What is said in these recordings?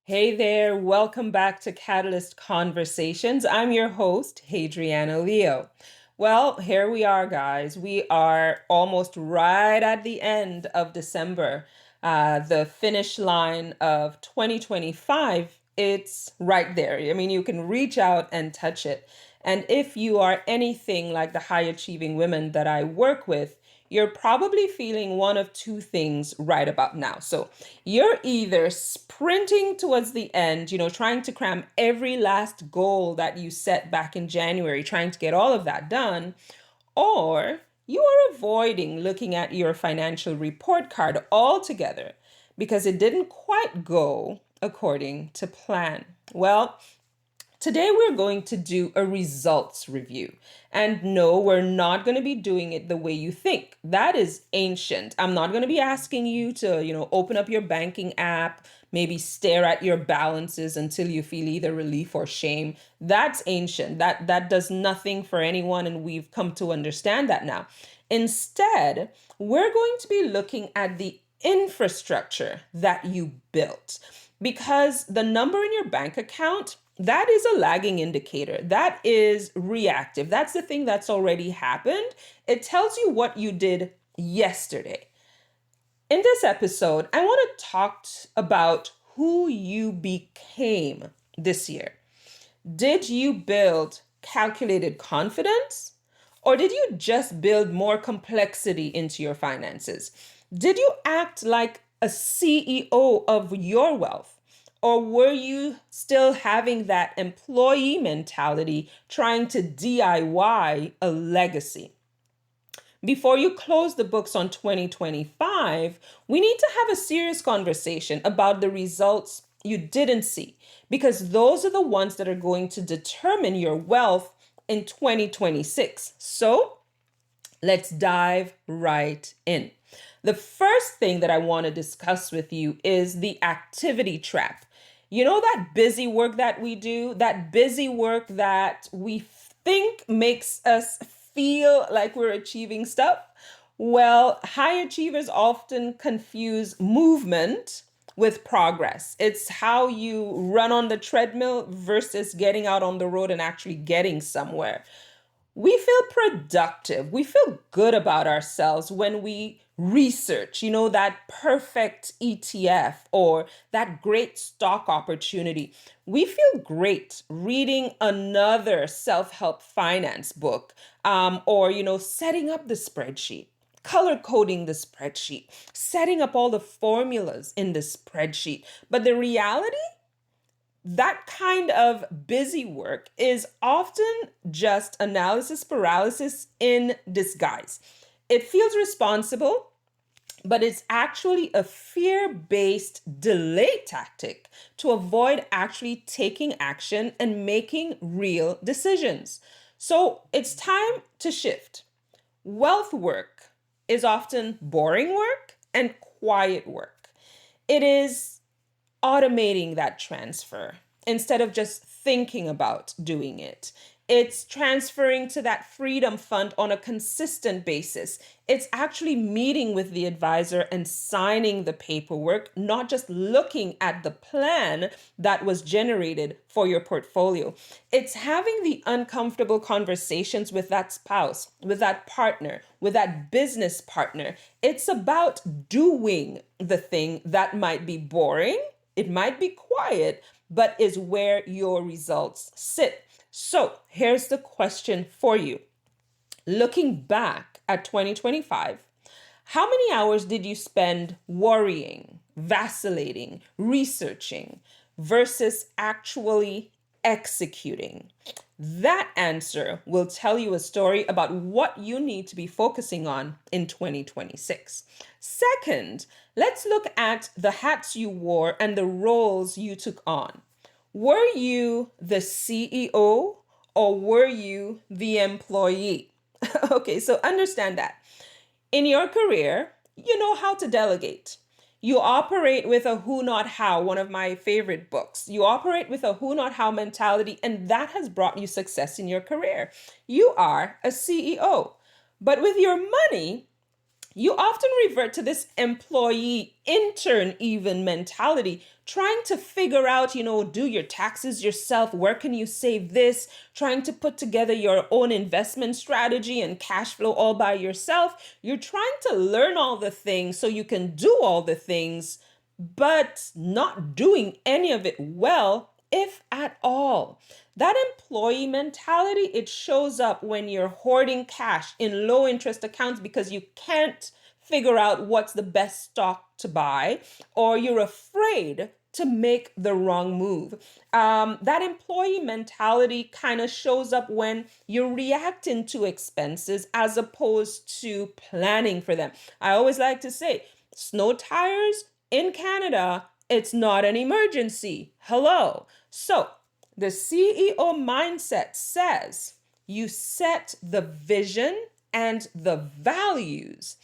Hey there, welcome back to Catalyst Conversations. I'm your host, Hadriana Leo. Well, here we are, guys. We are almost right at the end of December. The finish line of 2025, it's right there. I mean, you can reach out and touch it. And if you are anything like the high achieving women that I work with, you're probably feeling one of two things right about now. So you're either sprinting towards the end, trying to cram every last goal that you set back in January, trying to get all of that done, or you are avoiding looking at your financial report card altogether because it didn't quite go according to plan. Well, today, we're going to do a results review. And no, we're not going to be doing it the way you think. That is ancient. I'm not going to be asking you to, open up your banking app, maybe stare at your balances until you feel either relief or shame. That's ancient. That does nothing for anyone, and we've come to understand that now. Instead, we're going to be looking at the infrastructure that you built because the number in your bank account, that is a lagging indicator. That is reactive. That's the thing that's already happened. It tells you what you did yesterday. In this episode, I want to talk about who you became this year. Did you build calculated confidence? Or did you just build more complexity into your finances? Did you act like a CEO of your wealth? Or were you still having that employee mentality trying to DIY a legacy? Before you close the books on 2025, we need to have a serious conversation about the results you didn't see, because those are the ones that are going to determine your wealth in 2026. So let's dive right in. The first thing that I want to discuss with you is the activity trap. You know, that busy work that we do, that busy work that we think makes us feel like we're achieving stuff? Well, high achievers often confuse movement with progress. It's how you run on the treadmill versus getting out on the road and actually getting somewhere. We feel productive. We feel good about ourselves when we research, that perfect ETF or that great stock opportunity. We feel great reading another self help finance book, or, setting up the spreadsheet, color coding the spreadsheet, setting up all the formulas in the spreadsheet. But the reality, that kind of busy work is often just analysis paralysis in disguise. It feels responsible, but it's actually a fear based delay tactic to avoid actually taking action and making real decisions. So it's time to shift. Wealth work is often boring work and quiet work. It is automating that transfer instead of just thinking about doing it. It's transferring to that freedom fund on a consistent basis. It's actually meeting with the advisor and signing the paperwork, not just looking at the plan that was generated for your portfolio. It's having the uncomfortable conversations with that spouse, with that partner, with that business partner. It's about doing the thing that might be boring, it might be quiet, but is where your results sit. So here's the question for you. Looking back at 2025, how many hours did you spend worrying, vacillating, researching versus actually executing? That answer will tell you a story about what you need to be focusing on in 2026. Second, let's look at the hats you wore and the roles you took on. Were you the CEO or were you the employee? Okay, so understand that. In your career, you know how to delegate. You operate with a who, not how, one of my favorite books. You operate with a who, not how mentality, and that has brought you success in your career. You are a CEO. But with your money, you often revert to this employee intern even mentality, trying to figure out, do your taxes yourself, where can you save this, trying to put together your own investment strategy and cash flow all by yourself. You're trying to learn all the things so you can do all the things, but not doing any of it well, if at all. That employee mentality, it shows up when you're hoarding cash in low interest accounts because you can't figure out what's the best stock to buy, or you're afraid to make the wrong move. That employee mentality kind of shows up when you're reacting to expenses as opposed to planning for them. I always like to say, snow tires in Canada, it's not an emergency. Hello. So, the CEO mindset says you set the vision and the values,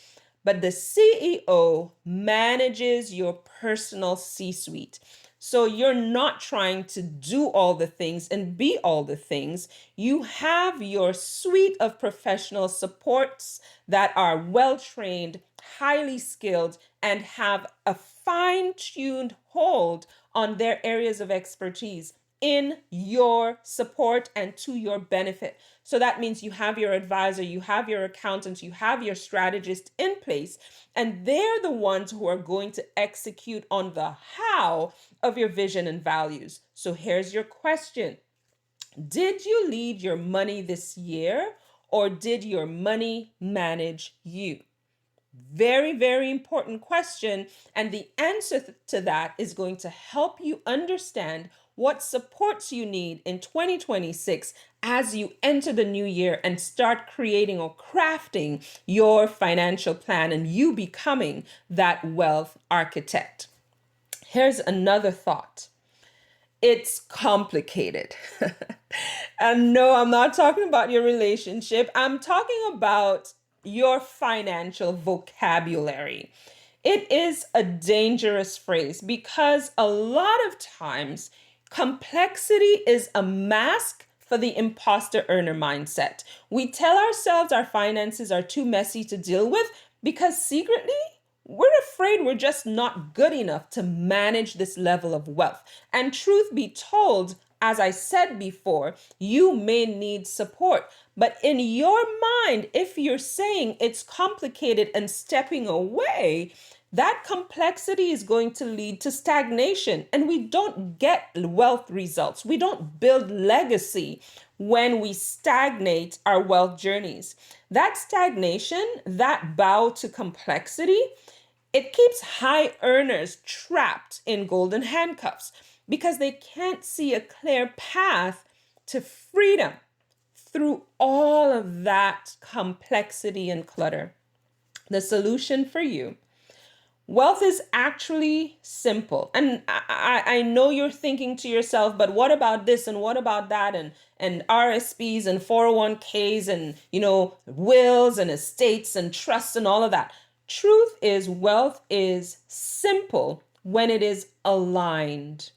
but the CEO manages your personal C-suite. So you're not trying to do all the things and be all the things. You have your suite of professional supports that are well trained, highly skilled, and have a fine-tuned hold on their areas of expertise in your support and to your benefit. So that means you have your advisor, you have your accountant, you have your strategist in place, and they're the ones who are going to execute on the how of your vision and values. So here's your question. Did you lead your money this year, or did your money manage you? Very, very important question. And the answer to that is going to help you understand what supports you need in 2026 as you enter the new year and start creating or crafting your financial plan and you becoming that wealth architect. Here's another thought. It's complicated. And no, I'm not talking about your relationship. I'm talking about your financial vocabulary. It is a dangerous phrase because a lot of times complexity is a mask for the imposter earner mindset. We tell ourselves our finances are too messy to deal with because secretly we're afraid we're just not good enough to manage this level of wealth. And truth be told, as I said before, you may need support. But in your mind, if you're saying it's complicated and stepping away, that complexity is going to lead to stagnation. And we don't get wealth results. We don't build legacy when we stagnate our wealth journeys. That stagnation, that bow to complexity, it keeps high earners trapped in golden handcuffs because they can't see a clear path to freedom through all of that complexity and clutter. The solution for you: wealth is actually simple. And I know you're thinking to yourself, but what about this and what about that and RSPs and 401ks and wills and estates and trusts and all of that. Truth is, wealth is simple when it is aligned.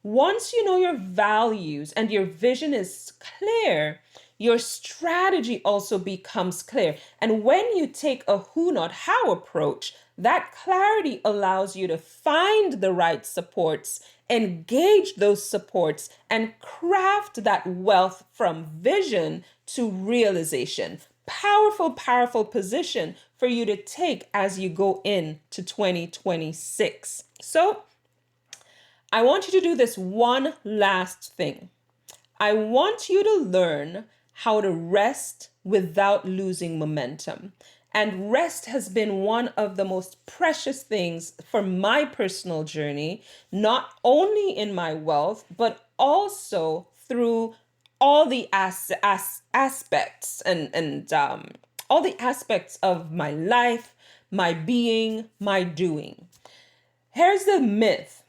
Once you know your values and your vision is clear, your strategy also becomes clear. And when you take a who, not how approach, that clarity allows you to find the right supports, engage those supports, and craft that wealth from vision to realization. Powerful, powerful position for you to take as you go into 2026. So, I want you to do this one last thing. I want you to learn how to rest without losing momentum. And rest has been one of the most precious things for my personal journey, not only in my wealth, but also through all the aspects and all the aspects of my life, my being, my doing. Here's the myth.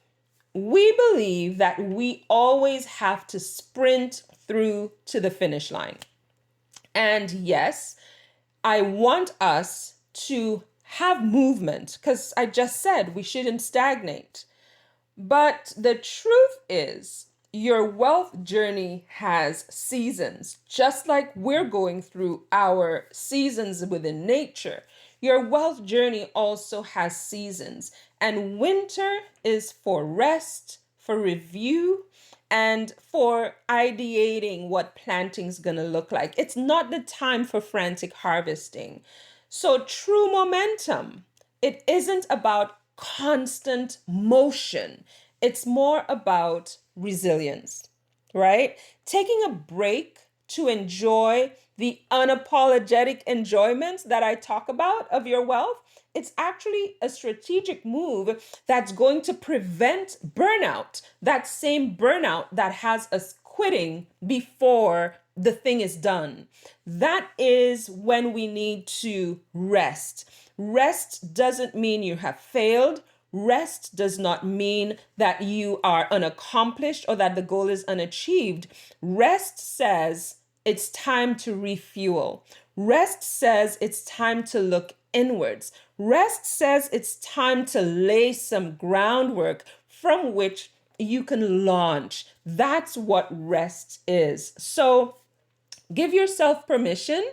We believe that we always have to sprint through to the finish line. And yes, I want us to have movement because I just said we shouldn't stagnate. But the truth is, your wealth journey has seasons, just like we're going through our seasons within nature. Your wealth journey also has seasons, and winter is for rest, for review, and for ideating what planting's gonna look like. It's not the time for frantic harvesting. So, true momentum, it isn't about constant motion, it's more about resilience, right? Taking a break to enjoy the unapologetic enjoyment that I talk about of your wealth, it's actually a strategic move that's going to prevent burnout, that same burnout that has us quitting before the thing is done. That is when we need to rest. Rest doesn't mean you have failed. Rest does not mean that you are unaccomplished or that the goal is unachieved. Rest says it's time to refuel. Rest says it's time to look inwards. Rest says it's time to lay some groundwork from which you can launch. That's what rest is. So give yourself permission,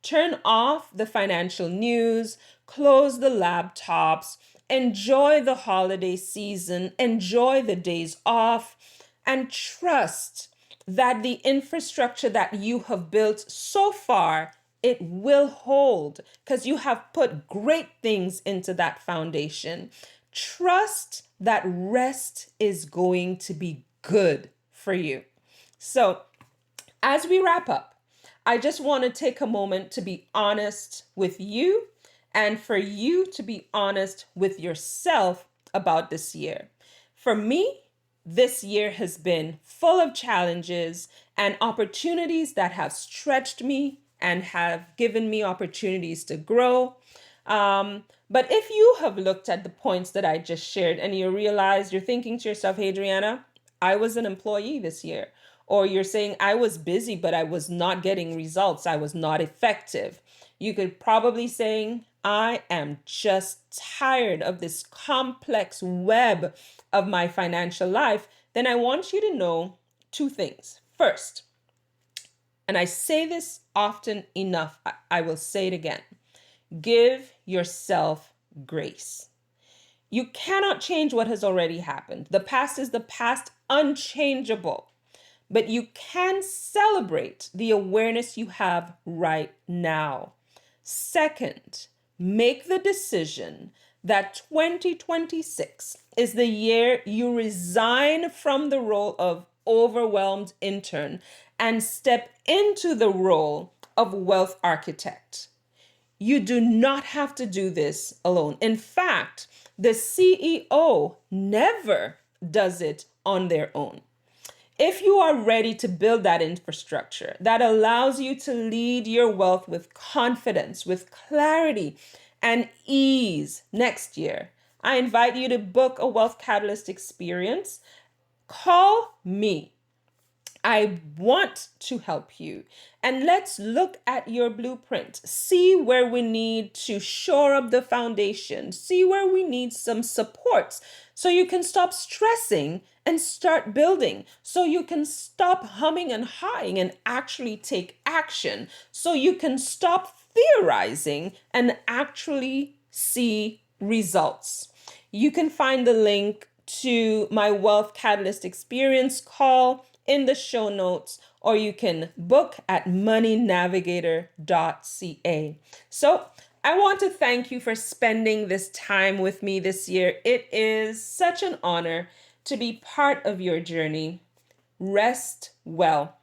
turn off the financial news, close the laptops, enjoy the holiday season, enjoy the days off, and trust that the infrastructure that you have built so far, it will hold because you have put great things into that foundation. Trust that rest is going to be good for you. So, as we wrap up, I just want to take a moment to be honest with you and for you to be honest with yourself about this year. For me, this year has been full of challenges and opportunities that have stretched me and have given me opportunities to grow. But if you have looked at the points that I just shared and you realize you're thinking to yourself, hey, Adriana, I was an employee this year. Or you're saying, I was busy, but I was not getting results. I was not effective. You could probably saying, I am just tired of this complex web of my financial life. Then I want you to know two things. First, and I say this often enough, I will say it again. Give yourself grace. You cannot change what has already happened. The past is the past, unchangeable. But you can celebrate the awareness you have right now. Second, make the decision that 2026 is the year you resign from the role of overwhelmed intern and step into the role of wealth architect. You do not have to do this alone. In fact, the CEO never does it on their own. If you are ready to build that infrastructure that allows you to lead your wealth with confidence, with clarity, and ease next year, I invite you to book a Wealth Catalyst experience. Call me. I want to help you. And let's look at your blueprint. See where we need to shore up the foundation. See where we need some supports so you can stop stressing and start building. So you can stop humming and hawing and actually take action. So you can stop theorizing and actually see results. You can find the link to my Wealth Catalyst experience call in the show notes, or you can book at moneynavigator.ca. So I want to thank you for spending this time with me this year. It is such an honor to be part of your journey. Rest well.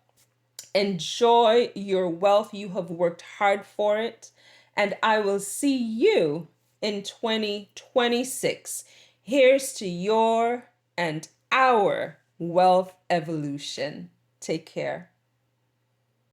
Enjoy your wealth. You have worked hard for it. And I will see you in 2026. Here's to your and our wealth evolution. Take care.